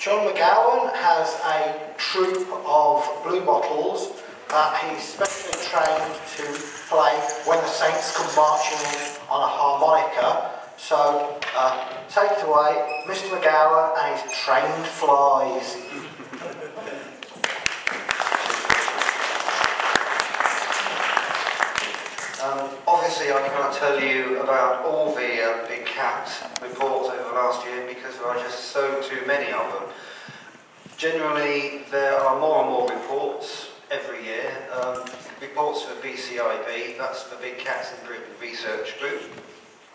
John McGowan has a troop of blue bottles that he's specially trained to play when the Saints come marching in on a harmonica. So take it away, Mr. McGowan and his trained flies. Obviously I can't tell you about all the big cat reports over the last year because there are just too many of them. Generally there are more and more reports every year. Reports for BCIB, that's the Big Cats in Britain Research Group,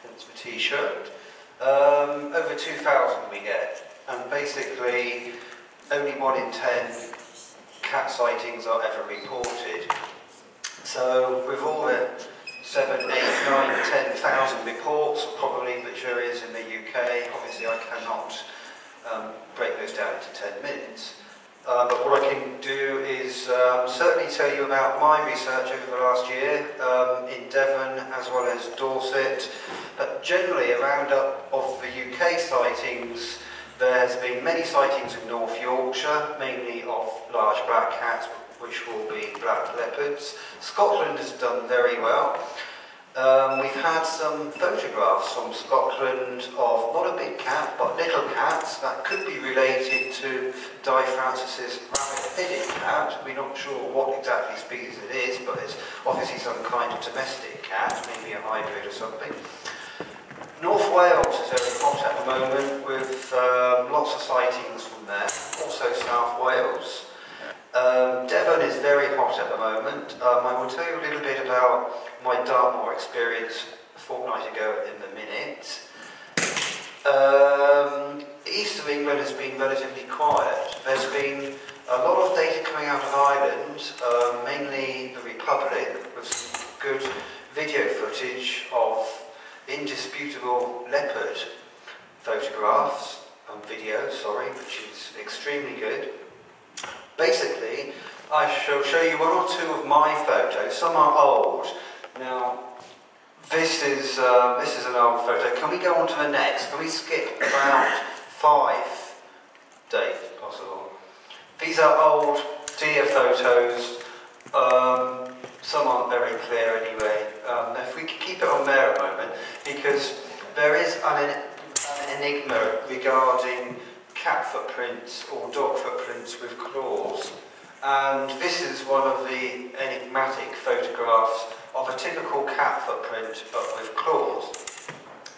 that's the t-shirt. Over 2,000 we get, and basically only 1 in 10 cat sightings are ever reported. So with all the 7, 8, 9, 10,000 reports, probably which there is in the UK, obviously I cannot break those down into 10 minutes. But what I can do is certainly tell you about my research over the last year in Devon as well as Dorset. But generally, a roundup of the UK sightings, there has been many sightings in North Yorkshire, mainly of large black cats, which will be black leopards. Scotland has done very well. We've had some photographs from Scotland of not a big cat, but little cats that could be related to Di Francis's rabbit-headed cat. We're not sure what exactly species it is, but it's obviously some kind of domestic cat, maybe a hybrid or something. North Wales is very hot at the moment with lots of sightings from there, also South Wales. Devon is very hot at the moment. I will tell you a little bit about my Dartmoor experience a fortnight ago in a minute. East of England has been relatively quiet. There's been a lot of data coming out of Ireland, mainly the Republic, with some good video footage of indisputable leopard photographs, videos, sorry, which is extremely good. Basically, I shall show you 1 or 2 of my photos. Some are old. Now, this is an old photo. Can we go on to the next? Can we skip about 5 days, if possible? These are old deer photos. Some aren't very clear anyway. If we could keep it on there a moment, because there is an enigma regarding cat footprints or dog footprints with claws, and this is one of the enigmatic photographs of a typical cat footprint but with claws,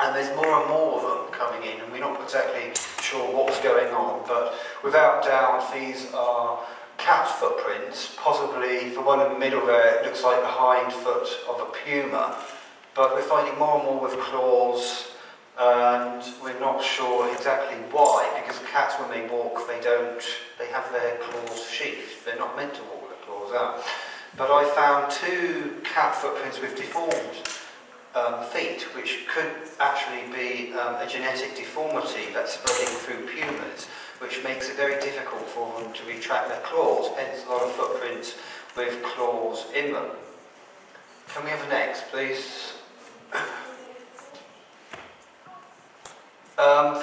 and there's more and more of them coming in and we're not exactly sure what's going on, but without doubt these are cat footprints. Possibly the one in the middle there, it looks like the hind foot of a puma, but we're finding more and more with claws. And we're not sure exactly why, because cats when they walk they have their claws sheathed. They're not meant to walk with their claws out. But I found 2 cat footprints with deformed feet, which could actually be a genetic deformity that's spreading through pumas, which makes it very difficult for them to retract their claws, hence a lot of footprints with claws in them. Can we have the next, please?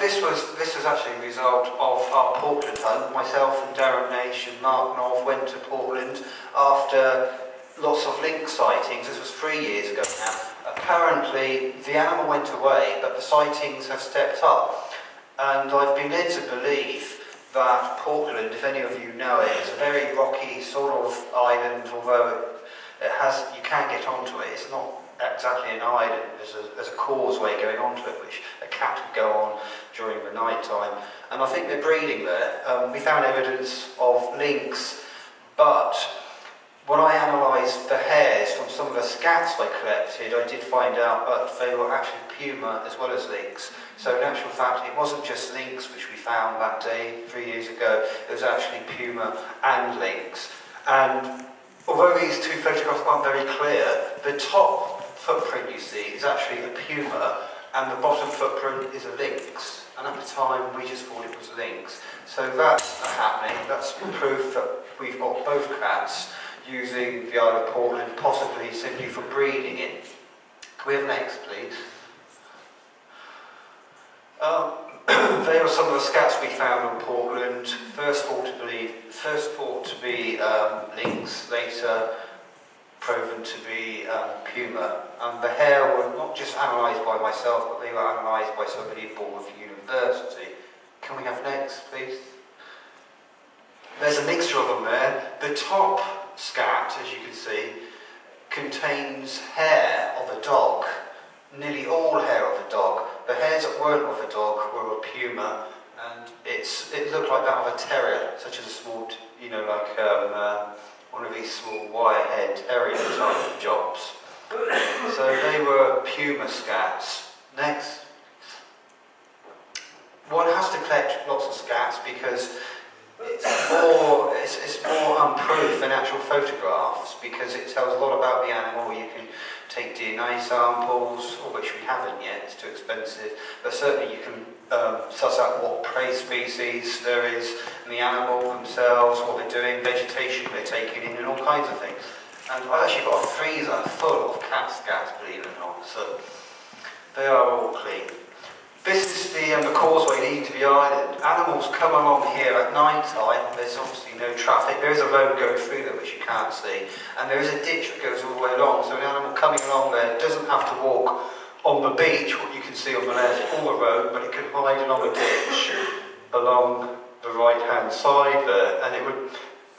This was actually a result of our Portland hunt. Myself and Darren Nash and Mark North went to Portland after lots of lynx sightings. This was 3 years ago now. Apparently the animal went away, but the sightings have stepped up. And I've been led to believe that Portland, if any of you know it, is a very rocky sort of island, although you can get onto it. It's not exactly an island. There's a causeway going onto it which a cat could go on during the night time, and I think they're breeding there. We found evidence of lynx, but when I analysed the hairs from some of the scats I collected, I did find out that they were actually puma as well as lynx. So in actual fact it wasn't just lynx which we found that day 3 years ago, it was actually puma and lynx. And although these 2 photographs aren't very clear, the top footprint you see is actually a puma and the bottom footprint is a lynx, and at the time we just thought it was lynx. So that's happening. That's proof that we've got both cats using the Isle of Portland, possibly simply for breeding it. Can we have next, please? They were some of the scats we found on Portland. First thought to be lynx, later proven to be puma. And the hair were not just analysed by myself, but they were analysed by somebody at Bournemouth University. Can we have next, please? There's a mixture of them there. The top scat, as you can see, contains hair of a dog, nearly all hair of a dog. The hairs that weren't of a dog were a puma, and it looked like that of a terrier, such as a small, like one of these small wire-haired terrier type jobs. So they were puma scats. Next. One has to collect lots of scats because it's more unproof than actual photographs, because it tells a lot about the animal. You can take DNA samples, or which we haven't yet, it's too expensive, but certainly you can suss out what prey species there is in the animal themselves, what they're doing, vegetation they're taking in, and all kinds of things. And I've actually got a freezer full of cat scats, believe it or not, so they are all clean. This is the causeway leading to the island. Animals come along here at night time. There's obviously no traffic. There is a road going through there which you can't see, and there is a ditch that goes all the way along, so an animal coming along there doesn't have to walk on the beach, what you can see on the left, or the road, but it can hide along a ditch along the right hand side there, and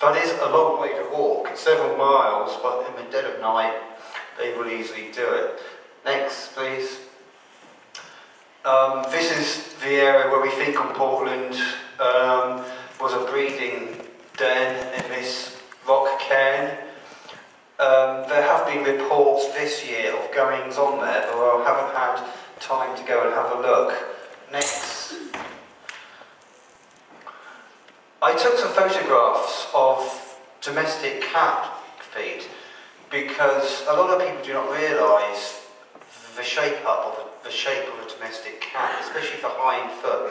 that is a long way to walk. It's several miles, but in the dead of night they will easily do it. Next, please. This is the area where we think on Portland was a breeding den in this rock cairn. There have been reports this year of goings on there, but I haven't had time to go and have a look. Next. I took some photographs of domestic cat feet because a lot of people do not realise the shape of a domestic cat, especially the hind foot.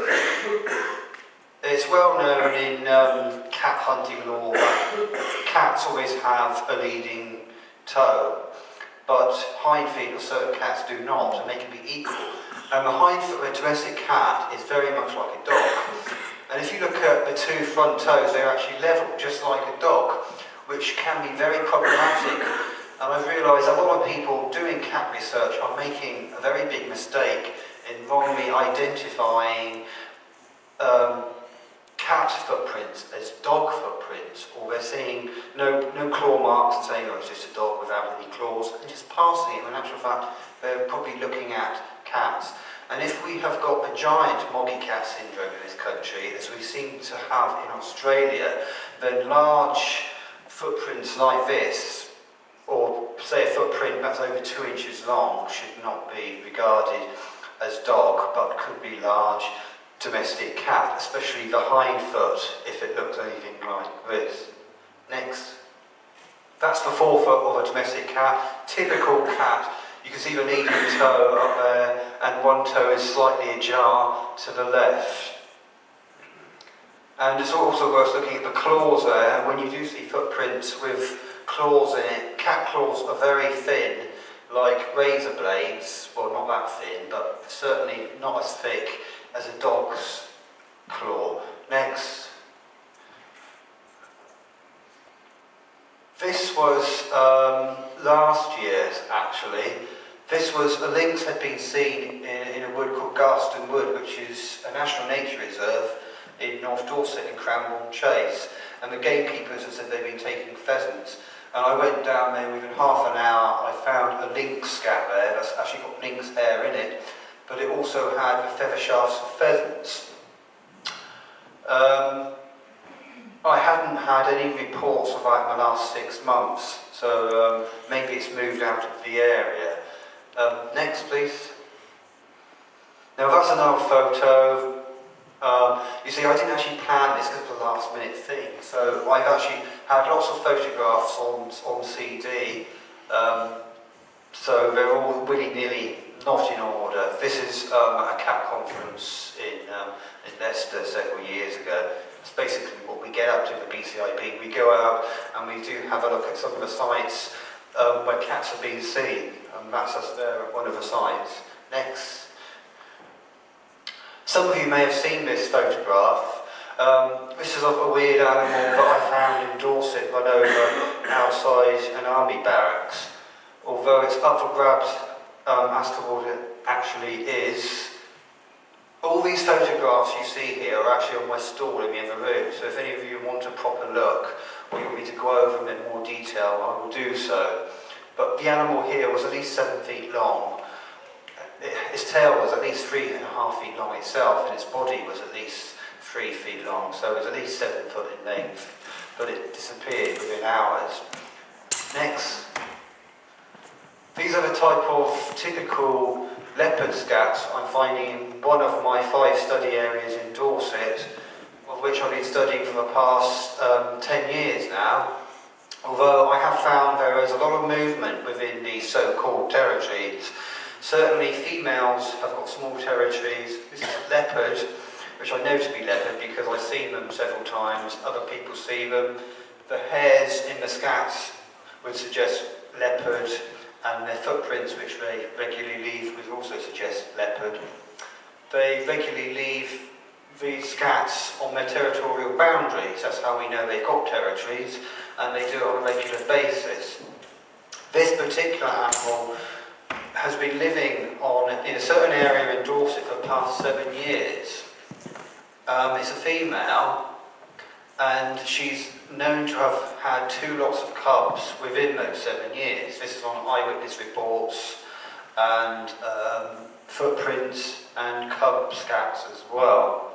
It's well known in cat hunting lore that cats always have a leading toe, but hind feet of certain cats do not, and they can be equal. And the hind foot of a domestic cat is very much like a dog. And if you look at the two front toes, they're actually level, just like a dog, which can be very problematic. And I've realised a lot of people doing cat research are making a very big mistake in wrongly identifying cat footprints as dog footprints, or they're seeing no claw marks and saying, oh, it's just a dog without any claws, and just passing it. In actual fact, they're probably looking at cats. And if we have got a giant moggy cat syndrome in this country, as we seem to have in Australia, then large footprints like this, or say a footprint that's over 2 inches long, should not be regarded as dog, but could be large domestic cat, especially the hind foot, if it looks anything like this. Next. That's the forefoot of a domestic cat. Typical cat. You can see the leading toe up there, and one toe is slightly ajar to the left. And it's also worth looking at the claws there. When you do see footprints with claws in it, cat claws are very thin, like razor blades. Well, not that thin, but certainly not as thick as a dog's claw. Next. This was last year's, actually. This was, a lynx had been seen in a wood called Garston Wood, which is a national nature reserve in North Dorset in Cranbourne Chase. And the gamekeepers had said they'd been taking pheasants. And I went down there within half an hour. I found a lynx scat there that's actually got lynx hair in it, but it also had the feather shafts of pheasants. I hadn't had any reports of that in the last 6 months, so maybe it's moved out of the area. Next, please. Now that's an old photo. You see, I didn't actually plan this because it was a last minute thing, so I've actually had lots of photographs on CD, so they're all willy-nilly not in order. This is a cat conference in Leicester several years ago. It's basically what we get up to the BCIB. We go out and we do have a look at some of the sites where cats have been seen, and that's us there at one of the sites. Next. Some of you may have seen this photograph. This is of a weird animal that I found in Dorset, run over outside an army barracks. Although it's up for grabs as to what it actually is. All these photographs you see here are actually on my stall in the other room, so if any of you want a proper look, or you want me to go over them in more detail, I will do so. But the animal here was at least 7 feet long. Its tail was at least 3.5 feet long itself, and its body was at least 3 feet long, so it was at least 7 foot in length, but it disappeared within hours. Next. These are the type of typical leopard scats I'm finding in one of my 5 study areas in Dorset, of which I've been studying for the past 10 years now. Although I have found there is a lot of movement within these so-called territories. Certainly females have got small territories. This is leopard, which I know to be leopard because I've seen them several times. Other people see them. The hairs in the scats would suggest leopard, and their footprints, which they regularly leave, would also suggest leopard. They regularly leave these scats on their territorial boundaries. That's how we know they've got territories, and they do it on a regular basis. This particular animal has been living in a certain area in Dorset for the past 7 years. It's a female, and she's known to have had 2 lots of cubs within those 7 years. This is on eyewitness reports and footprints and cub scats as well.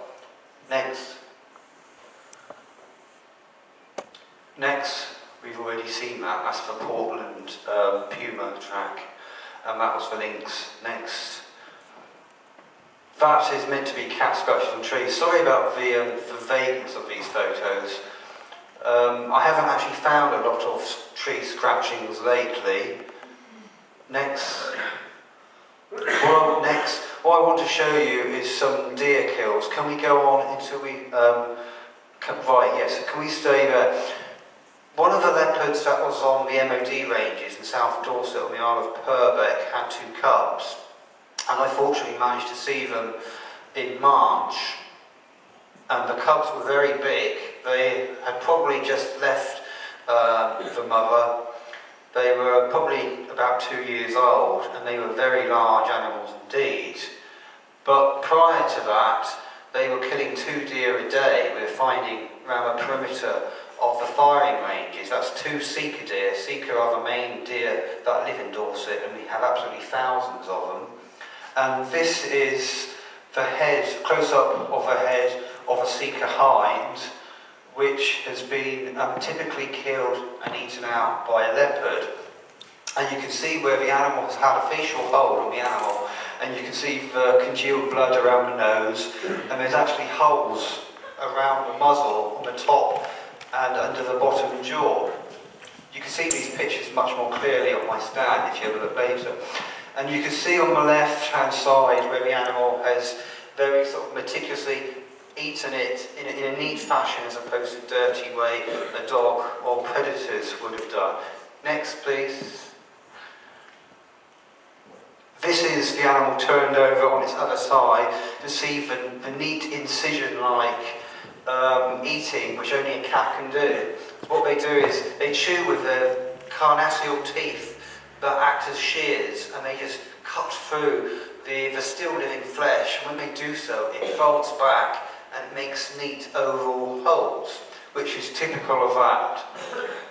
Next. Next, we've already seen that. That's the Portland Puma track, and that was the lynx. Next. That is meant to be cat scratches on trees. Sorry about the vagueness of these photos. I haven't actually found a lot of tree scratchings lately. Next. Well, next, what I want to show you is some deer kills. Can we go on until we... right, yes, can we stay there? One of the leopards that was on the MOD ranges in South Dorset on the Isle of Purbeck had 2 cubs. And I fortunately managed to see them in March, and the cubs were very big. They had probably just left the mother. They were probably about 2 years old, and they were very large animals indeed. But prior to that, they were killing 2 deer a day. We were finding around the perimeter of the firing ranges. That's 2 sika deer. Sika are the main deer that live in Dorset, and we have absolutely thousands of them. And this is the head, close-up of the head of a sika hind, which has been typically killed and eaten out by a leopard. And you can see where the animal has had a facial hole on the animal, and you can see the congealed blood around the nose, and there's actually holes around the muzzle on the top and under the bottom jaw. You can see these pictures much more clearly on my stand if you have a look later. And you can see on the left-hand side where the animal has very sort of meticulously eaten it in a neat fashion as opposed to a dirty way a dog or predators would have done. Next, please. This is the animal turned over on its other side to see the neat incision-like eating which only a cat can do. What they do is they chew with their carnassial teeth that act as shears, and they just cut through the still living flesh. When they do so, it folds back and makes neat oval holes, which is typical of that.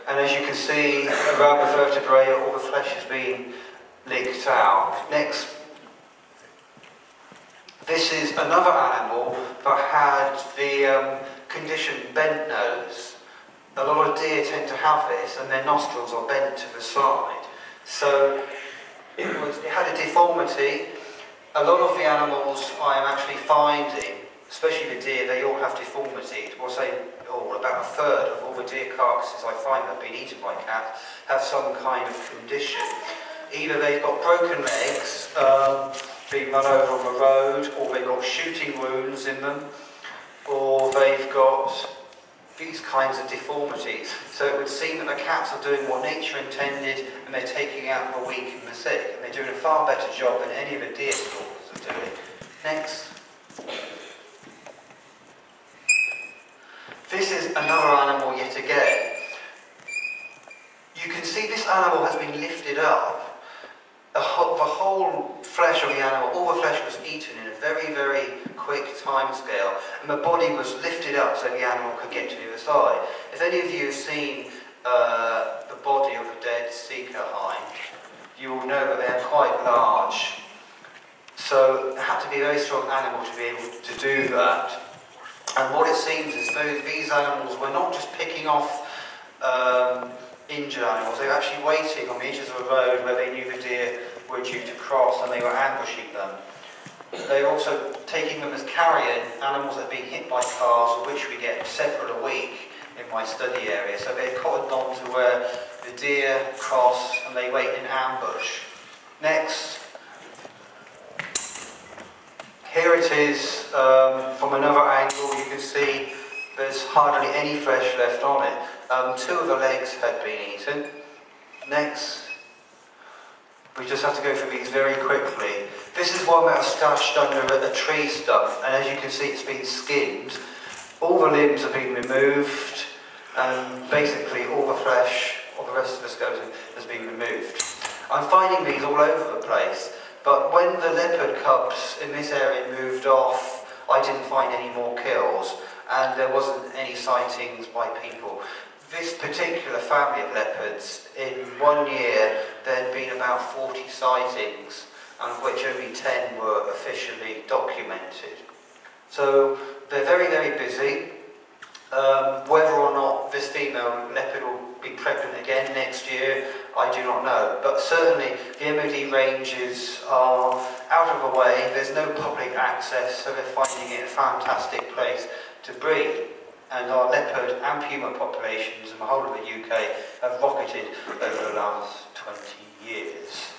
And as you can see around the vertebrae, all the flesh has been licked out. Next. This is another animal that had the condition bent nose. A lot of deer tend to have this, and their nostrils are bent to the side. So it had a deformity. A lot of the animals I am actually finding, especially the deer, they all have deformity. We'll say about a third of all the deer carcasses I find that have been eaten by cats have some kind of condition. Either they've got broken legs, being run over on the road, or they've got shooting wounds in them, or they've got these kinds of deformities. So it would seem that the cats are doing what nature intended, and they're taking out the weak and the sick, and they're doing a far better job than any of the deer stalkers are doing. Next. is another animal yet again. You can see this animal has been lifted up. The whole flesh of the animal, all the flesh was eaten in a very, very quick time scale, and the body was lifted up so the animal could get to the other side. If any of you have seen the body of a dead seeker hind, you will know that they're quite large. So it had to be a very strong animal to be able to do that. And what it seems is these animals were not just picking off injured animals, they were actually waiting on the edges of a road where they knew the deer were due to cross, and they were ambushing them. They were also taking them as carrion, animals that had been hit by cars, of which we get several a week in my study area. So they cottoned on to where the deer cross and they wait in ambush. Next. Here it is from another angle. You can see there's hardly any flesh left on it. 2 of the legs had been eaten. Next. We just have to go through these very quickly. This is one that was stashed under a tree stump, and as you can see it's been skinned. All the limbs have been removed, and basically all the flesh of the rest of the skeleton has been removed. I'm finding these all over the place, but when the leopard cubs in this area moved off, I didn't find any more kills, and there wasn't any sightings by people. This particular family of leopards, in 1 year, there had been about 40 sightings, and of which only 10 were officially documented. So they're very, very busy. Whether or not this female leopard will be pregnant again next year, I do not know. But certainly the MOD ranges are out of the way, there's no public access, so they're finding it a fantastic place to breed. And our leopard and puma populations in the whole of the UK have rocketed over the last 20 years.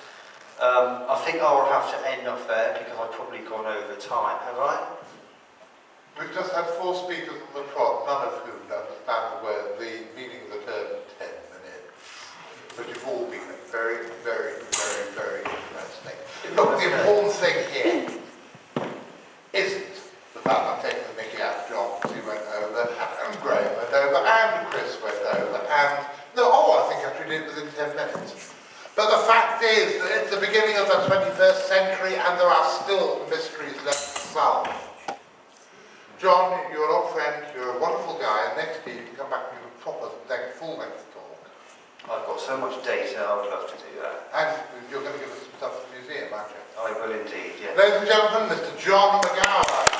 I think I will have to end off there because I've probably gone over time, have I? We've just had 4 speakers on the trot, none of whom understand the meaning of the term 10 minutes. But you've all been very, very, very, very interesting. Look, the important thing here isn't the fact I'm taking the mickey out of John because he went over, and Graham went over, and Chris went over, and I think I actually did it within 10 minutes. But the fact is that it's the beginning of the 21st century and there are still mysteries left to solve. John, you're an old friend, you're a wonderful guy, and next year you can come back and give a proper, full-length talk. I've got so much data, I would love to do that. And you're going to give us some stuff to the museum, aren't you? I will indeed, yes. Ladies and gentlemen, Mr. John McGowan.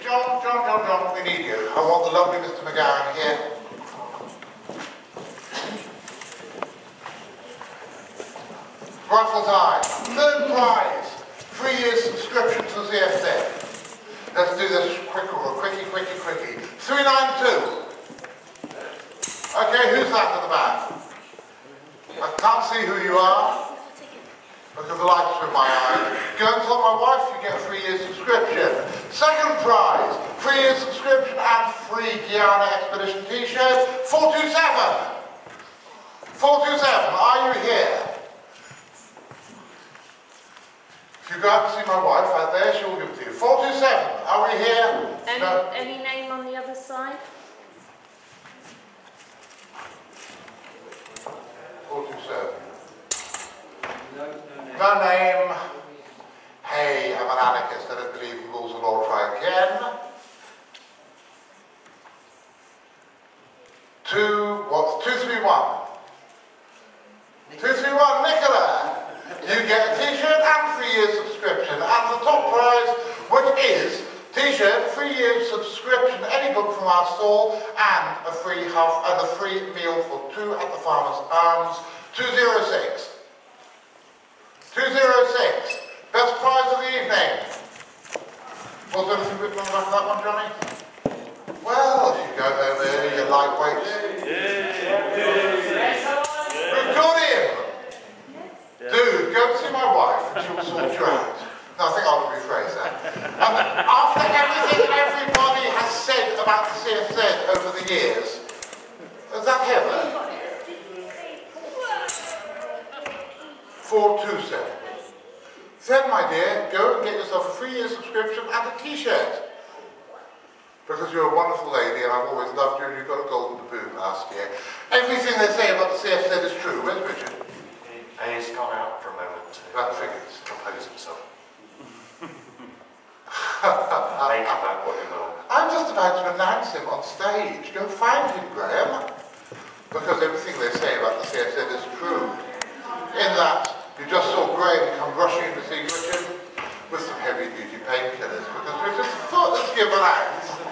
John, we need you. I want the lovely Mr. McGowan here. Raffle time. 3rd prize. 3 years subscription to CFZ. Let's do this quickie. 392. Okay, who's that at the back? I can't see who you are. Because the lights are in my eye. Go and tell my wife you get a 3 year subscription. 2nd prize, 3 year subscription and free Guyana Expedition t-shirt. 427. 427, are you here? If you go out to see my wife out there, she'll give it to you. 427, are we here? Any name on the other side? 427. No name. Hey, I'm an anarchist. I don't believe in rules of law. Try again. 231. 231, Nicola. You get a t-shirt and 3 year subscription. And the top prize, which is t-shirt, 3 year subscription, any book from our stall, and a free meal for 2 at the Farmer's Arms. 206. 206. Best prize of the evening. Was there anything written on the back of that one, Johnny? Well, if you go over there, you're lightweights. We've got him! Dude, go and see my wife and she'll sort you out. No, I think I'll rephrase that. After everything everybody has said about the CFZ over the years, is that Heather? 427. then my dear, go and get yourself a 3-year subscription and a t-shirt. Because you're a wonderful lady and I've always loved you and you got a golden boot last year. Everything they say about the CFZ is true. Where's Richard? He's gone out for a moment to That figures. compose himself. Make of that what you will. I'm just about to announce him on stage. Go find him, Graham. Because everything they say about the CFZ is true. In that, you just saw Graham come rushing in to see Richard with some heavy-duty painkillers. Because Richard's foot has given out.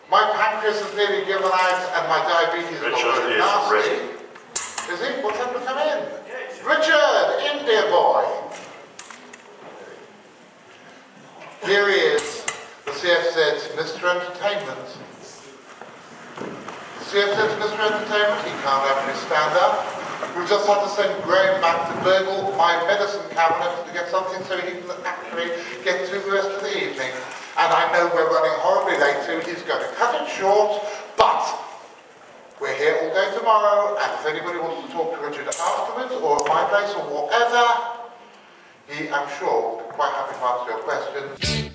My pancreas has nearly given out and my diabetes is Richard nasty. ready. Is he? What time to come in? Richard, in dear boy. Here he is, the CFZ's Mr. Entertainment. CFZ's Mr. Entertainment, he can't actually stand up. We've just had to send Graham back to burgle my medicine cabinet to get something so he can actually get through the rest of the evening. And I know we're running horribly late, so he's going to cut it short, but we're here all day tomorrow, and if anybody wants to talk to Richard afterwards, or at my place, or whatever, he, I'm sure, will be quite happy to answer your questions.